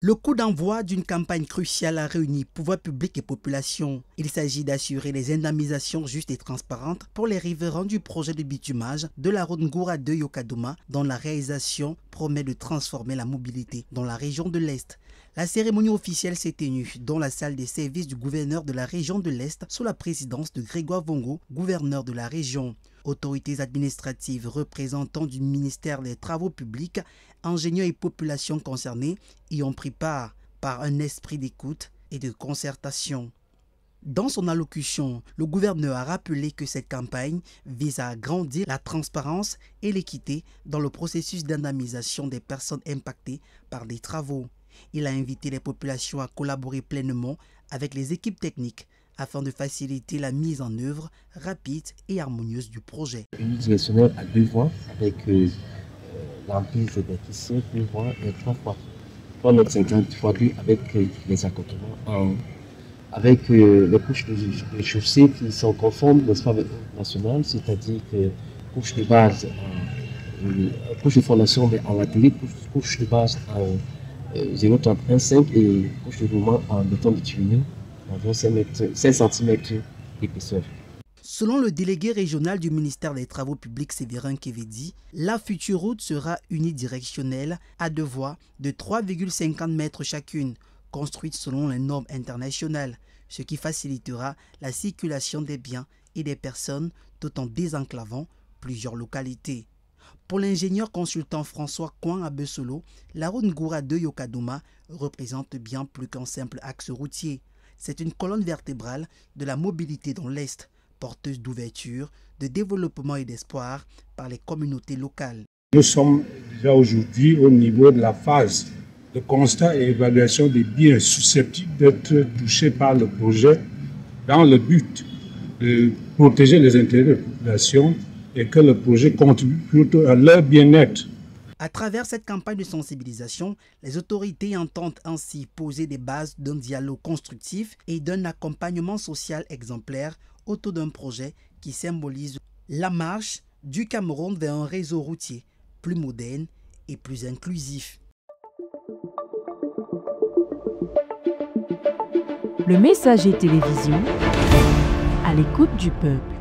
Le coup d'envoi d'une campagne cruciale a réuni pouvoir public et population. Il s'agit d'assurer les indemnisations justes et transparentes pour les riverains du projet de bitumage de la route Ngoura de Yokadoma, dont la réalisation promet de transformer la mobilité dans la région de l'Est. La cérémonie officielle s'est tenue dans la salle des services du gouverneur de la région de l'Est sous la présidence de Grégoire Vongo, gouverneur de la région. Autorités administratives, représentants du ministère des Travaux publics, ingénieurs et populations concernées y ont pris part par un esprit d'écoute et de concertation. Dans son allocution, le gouverneur a rappelé que cette campagne vise à agrandir la transparence et l'équité dans le processus d'indemnisation des personnes impactées par des travaux. Il a invité les populations à collaborer pleinement avec les équipes techniques afin de faciliter la mise en œuvre rapide et harmonieuse du projet. Unidirectionnel à 2 voies avec l'emprise des questions 2 voies et 3 fois. 3,50 m² avec les accotements avec les couches de chaussée qui sont conformes, n'est-ce pas, avec le national, c'est-à-dire que couche de base, couche de fondation mais en latérite, couche de base en 0,315 et couche de roulement en béton bitumineux environ 5 cm d'épaisseur. Selon le délégué régional du ministère des Travaux publics Séverin Kevedi, la future route sera unidirectionnelle à 2 voies de 3,50 mètres chacune, construite selon les normes internationales, ce qui facilitera la circulation des biens et des personnes tout en désenclavant plusieurs localités. Pour l'ingénieur consultant François Kouan Abesolo, la route Ngoura de Yokadoma représente bien plus qu'un simple axe routier. C'est une colonne vertébrale de la mobilité dans l'Est, porteuse d'ouverture, de développement et d'espoir par les communautés locales. Nous sommes déjà aujourd'hui au niveau de la phase de constat et évaluation des biens susceptibles d'être touchés par le projet dans le but de protéger les intérêts de la population et que le projet contribue plutôt à leur bien-être. À travers cette campagne de sensibilisation, les autorités entendent ainsi poser des bases d'un dialogue constructif et d'un accompagnement social exemplaire autour d'un projet qui symbolise la marche du Cameroun vers un réseau routier plus moderne et plus inclusif. Le Messager télévision à l'écoute du peuple.